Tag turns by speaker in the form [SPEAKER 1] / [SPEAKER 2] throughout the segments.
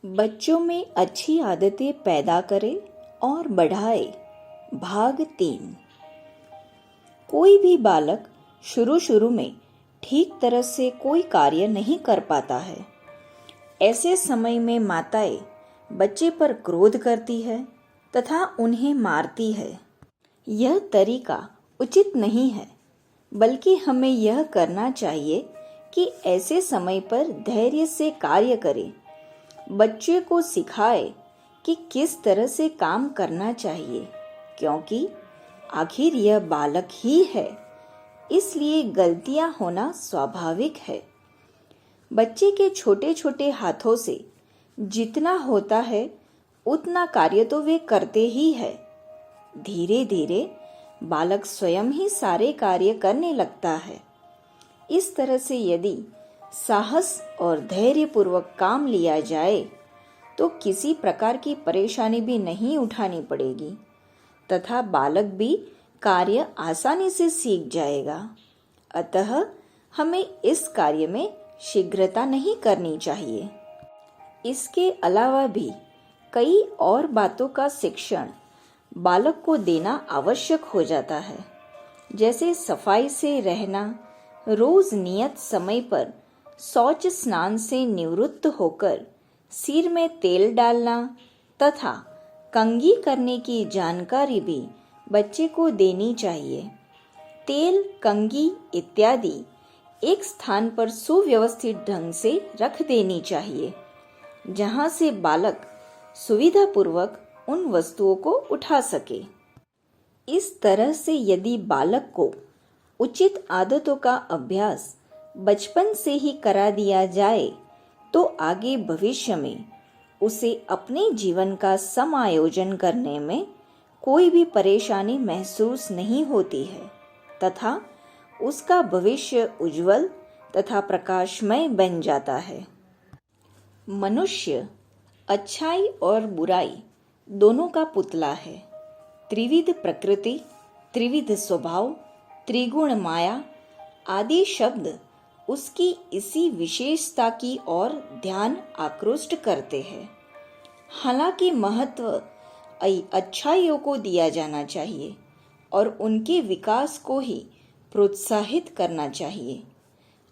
[SPEAKER 1] बच्चों में अच्छी आदतें पैदा करें और बढ़ाए। भाग 3। कोई भी बालक शुरू में ठीक तरह से कोई कार्य नहीं कर पाता है। ऐसे समय में माताएं बच्चे पर क्रोध करती है तथा उन्हें मारती है। यह तरीका उचित नहीं है, बल्कि हमें यह करना चाहिए कि ऐसे समय पर धैर्य से कार्य करें। बच्चे को सिखाए कि किस तरह से काम करना चाहिए, क्योंकि आखिर यह बालक ही है, इसलिए गलतियां होना स्वाभाविक है। बच्चे के छोटे छोटे हाथों से जितना होता है उतना कार्य तो वे करते ही है। धीरे धीरे बालक स्वयं ही सारे कार्य करने लगता है। इस तरह से यदि साहस और धैर्य पूर्वक काम लिया जाए तो किसी प्रकार की परेशानी भी नहीं उठानी पड़ेगी तथा बालक भी कार्य आसानी से सीख जाएगा। अतः हमें इस कार्य में शीघ्रता नहीं करनी चाहिए। इसके अलावा भी कई और बातों का शिक्षण बालक को देना आवश्यक हो जाता है, जैसे सफाई से रहना, रोज नियत समय पर शौच स्नान से निवृत्त होकर सिर में तेल डालना तथा कंघी करने की जानकारी भी बच्चे को देनी चाहिए। तेल, कंघी इत्यादि एक स्थान पर सुव्यवस्थित ढंग से रख देनी चाहिए, जहां से बालक सुविधापूर्वक उन वस्तुओं को उठा सके। इस तरह से यदि बालक को उचित आदतों का अभ्यास बचपन से ही करा दिया जाए तो आगे भविष्य में उसे अपने जीवन का समायोजन करने में कोई भी परेशानी महसूस नहीं होती है तथा उसका भविष्य उज्जवल तथा प्रकाशमय बन जाता है। मनुष्य अच्छाई और बुराई दोनों का पुतला है। त्रिविध प्रकृति, त्रिविध स्वभाव, त्रिगुण माया आदि शब्द उसकी इसी विशेषता की ओर ध्यान आकृष्ट करते हैं। हालांकि महत्व अच्छाइयों को दिया जाना चाहिए और उनके विकास को ही प्रोत्साहित करना चाहिए।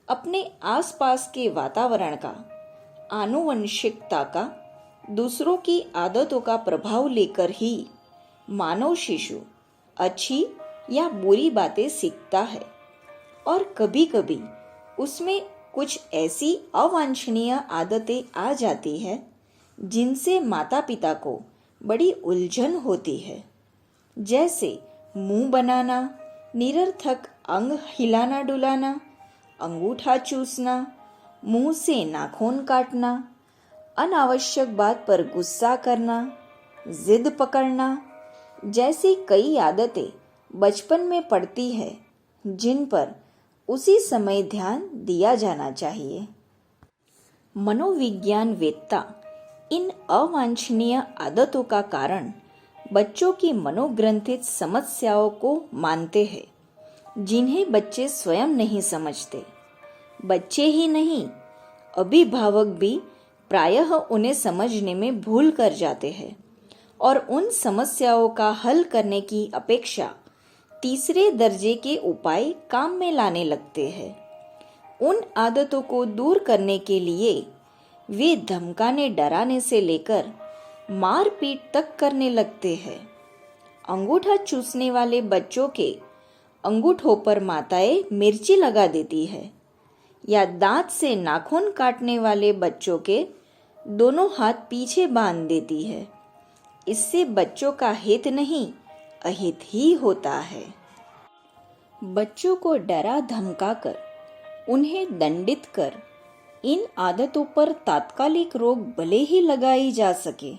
[SPEAKER 1] अपने आसपास के वातावरण का, आनुवंशिकता का, दूसरों की आदतों का प्रभाव लेकर ही मानव शिशु अच्छी या बुरी बातें सीखता है और कभी-कभी उसमें कुछ ऐसी अवांछनीय आदतें आ जाती है जिनसे माता-पिता को बड़ी उलझन होती है, जैसे मुंह बनाना, निरर्थक अंग हिलाना डुलाना, अंगूठा चूसना, मुंह से नाखून काटना, अनावश्यक बात पर गुस्सा करना, जिद पकड़ना जैसी कई आदतें बचपन में पड़ती है, जिन पर उसी समय ध्यान दिया जाना चाहिए। मनोविज्ञानवेत्ता इन अवांछनीय आदतों का कारण बच्चों की मनोग्रंथित समस्याओं को मानते हैं, जिन्हें बच्चे स्वयं नहीं समझते। बच्चे ही नहीं, अभिभावक भी प्रायः उन्हें समझने में भूल कर जाते हैं और उन समस्याओं का हल करने की अपेक्षा तीसरे दर्जे के उपाय काम में लाने लगते हैं। उन आदतों को दूर करने के लिए वे धमकाने डराने से लेकर मारपीट तक करने लगते हैं। अंगूठा चूसने वाले बच्चों के अंगूठों पर माताएं मिर्ची लगा देती है या दांत से नाखून काटने वाले बच्चों के दोनों हाथ पीछे बांध देती है। इससे बच्चों का हित नहीं, अहित ही होता है। बच्चों को डरा धमकाकर उन्हें दंडित कर इन आदतों पर तात्कालिक रोक भले ही लगाई जा सके,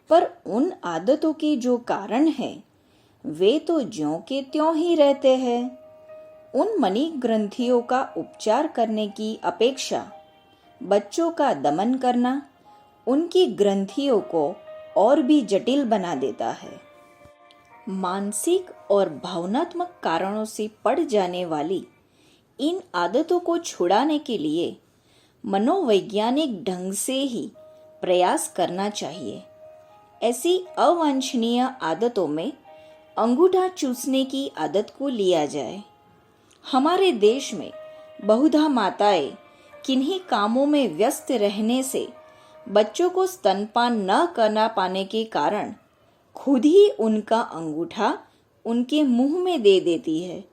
[SPEAKER 1] पर उन आदतों के जो कारण है वे तो ज्यों के त्यों ही रहते हैं। उन मणि ग्रंथियों का उपचार करने की अपेक्षा बच्चों का दमन करना उनकी ग्रंथियों को और भी जटिल बना देता है। मानसिक और भावनात्मक कारणों से पड़ जाने वाली इन आदतों को छुड़ाने के लिए मनोवैज्ञानिक ढंग से ही प्रयास करना चाहिए। ऐसी अवांछनीय आदतों में अंगूठा चूसने की आदत को लिया जाए। हमारे देश में बहुधा माताएं किन्हीं कामों में व्यस्त रहने से बच्चों को स्तनपान न करना पाने के कारण खुद ही उनका अंगूठा उनके मुंह में दे देती है।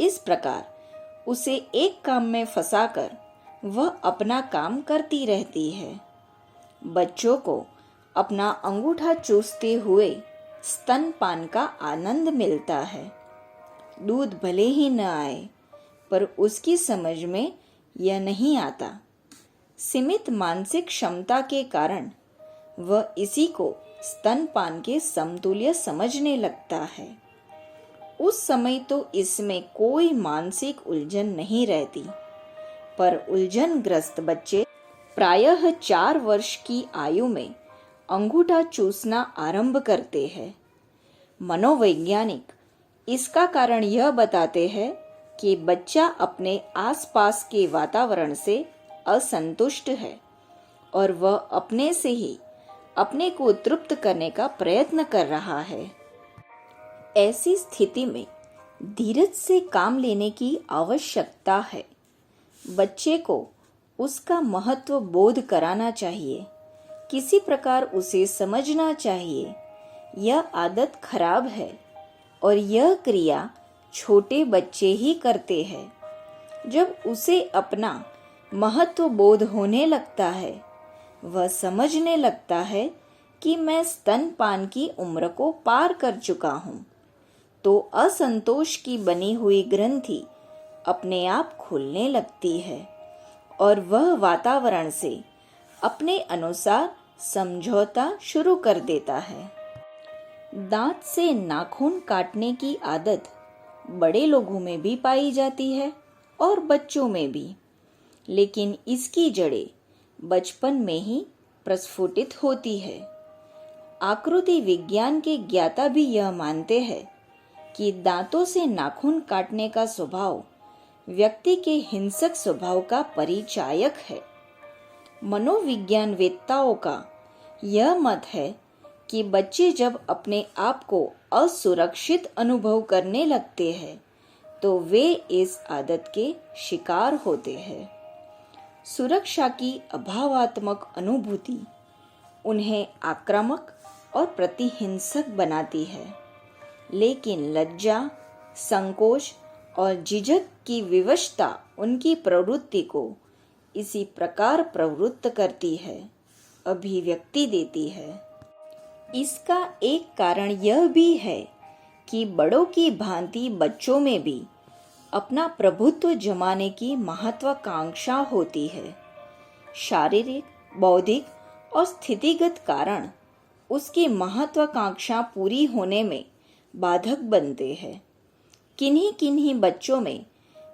[SPEAKER 1] इस प्रकार उसे एक काम में फंसाकर वह अपना काम करती रहती है। बच्चों को अपना अंगूठा चूसते हुए स्तनपान का आनंद मिलता है। दूध भले ही न आए, पर उसकी समझ में यह नहीं आता। सीमित मानसिक क्षमता के कारण वह इसी को स्तनपान के समतुल्य समझने लगता है। उस समय तो इसमें कोई मानसिक उलझन नहीं रहती, पर उलझनग्रस्त बच्चे प्रायः 4 वर्ष की आयु में अंगूठा चूसना आरंभ करते हैं। मनोवैज्ञानिक इसका कारण यह बताते हैं कि बच्चा अपने आसपास के वातावरण से असंतुष्ट है और वह अपने से ही अपने को तृप्त करने का प्रयत्न कर रहा है। ऐसी स्थिति में धीरज से काम लेने की आवश्यकता है। बच्चे को उसका महत्व बोध कराना चाहिए। किसी प्रकार उसे समझना चाहिए यह आदत खराब है और यह क्रिया छोटे बच्चे ही करते हैं। जब उसे अपना महत्व बोध होने लगता है, वह समझने लगता है कि मैं स्तनपान की उम्र को पार कर चुका हूँ, तो असंतोष की बनी हुई ग्रंथि अपने आप खुलने लगती है और वह वातावरण से अपने अनुसार समझौता शुरू कर देता है। दांत से नाखून काटने की आदत बड़े लोगों में भी पाई जाती है और बच्चों में भी, लेकिन इसकी जड़ें बचपन में ही प्रस्फुटित होती है। आकृति विज्ञान के ज्ञाता भी यह मानते हैं कि दांतों से नाखून काटने का स्वभाव व्यक्ति के हिंसक स्वभाव का परिचायक है। मनोविज्ञान वेत्ताओं का यह मत है कि बच्चे जब अपने आप को असुरक्षित अनुभव करने लगते हैं, तो वे इस आदत के शिकार होते हैं। सुरक्षा की अभावात्मक अनुभूति उन्हें आक्रामक और प्रतिहिंसक बनाती है, लेकिन लज्जा, संकोच और झिझक की विवशता उनकी प्रवृत्ति को इसी प्रकार प्रवृत्त करती है, अभिव्यक्ति देती है। इसका एक कारण यह भी है कि बड़ों की भांति बच्चों में भी अपना प्रभुत्व जमाने की महत्वाकांक्षा होती है। शारीरिक, बौद्धिक और स्थितिगत कारण उसकी महत्वाकांक्षा पूरी होने में बाधक बनते हैं। किन्हीं किन्हीं बच्चों में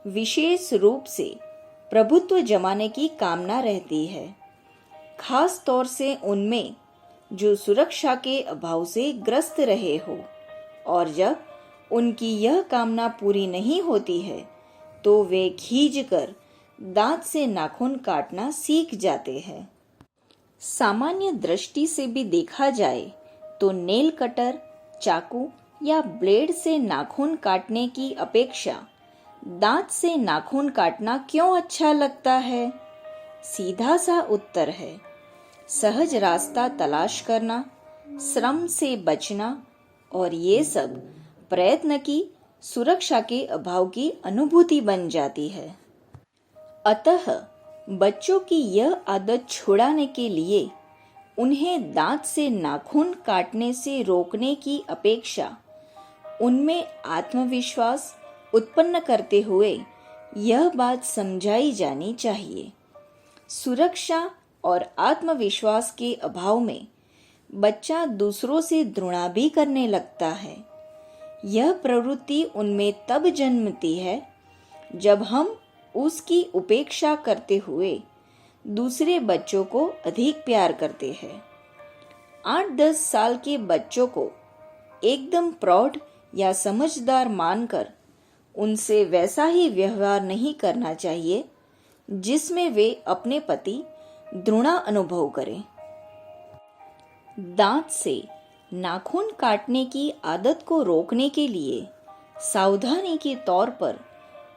[SPEAKER 1] विशेष रूप से प्रभुत्व जमाने की कामना रहती है, खास तौर से उनमें जो सुरक्षा के अभाव से ग्रस्त रहे हो, और जब उनकी यह कामना पूरी नहीं होती है तो वे खींचकर दांत से नाखून काटना सीख जाते हैं। सामान्य दृष्टि से भी देखा जाए तो नेल कटर, चाकू या ब्लेड से नाखून काटने की अपेक्षा दांत से नाखून काटना क्यों अच्छा लगता है? सीधा सा उत्तर है सहज रास्ता तलाश करना, श्रम से बचना और ये सब प्रयत्न की सुरक्षा के अभाव की अनुभूति बन जाती है। अतः बच्चों की यह आदत छुड़ाने के लिए उन्हें दांत से नाखून काटने से रोकने की अपेक्षा उनमें आत्मविश्वास उत्पन्न करते हुए यह बात समझाई जानी चाहिए। सुरक्षा और आत्मविश्वास के अभाव में बच्चा दूसरों से घृणा भी करने लगता है। यह प्रवृत्ति उनमें तब जन्मती है जब हम उसकी उपेक्षा करते हुए दूसरे बच्चों को अधिक प्यार करते हैं। 8-10 साल के बच्चों को एकदम प्रौढ़ या समझदार मानकर उनसे वैसा ही व्यवहार नहीं करना चाहिए जिसमें वे अपने प्रति घृणा अनुभव करें। दांत से नाखून काटने की आदत को रोकने के लिए सावधानी के तौर पर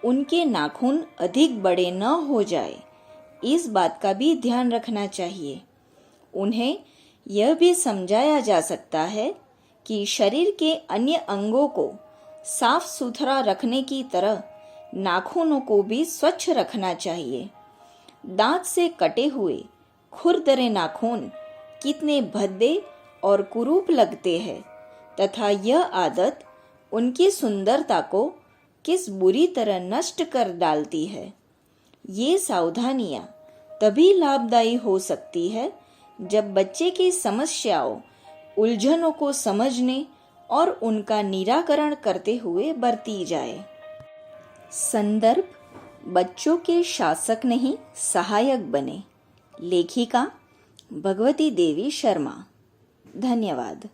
[SPEAKER 1] उनके नाखून अधिक बड़े न हो जाए, इस बात का भी ध्यान रखना चाहिए। उन्हें यह भी समझाया जा सकता है कि शरीर के अन्य अंगों को साफ सुथरा रखने की तरह नाखूनों को भी स्वच्छ रखना चाहिए। दांत से कटे हुए खुरदरे नाखून कितने भद्दे और कुरूप लगते हैं तथा यह आदत उनकी सुंदरता को किस बुरी तरह नष्ट कर डालती है। ये सावधानियां तभी लाभदायी हो सकती है जब बच्चे की समस्याओं, उलझनों को समझने और उनका निराकरण करते हुए बरती जाए। संदर्भ: बच्चों के शासक नहीं, सहायक बने। लेखिका: भगवती देवी शर्मा। धन्यवाद।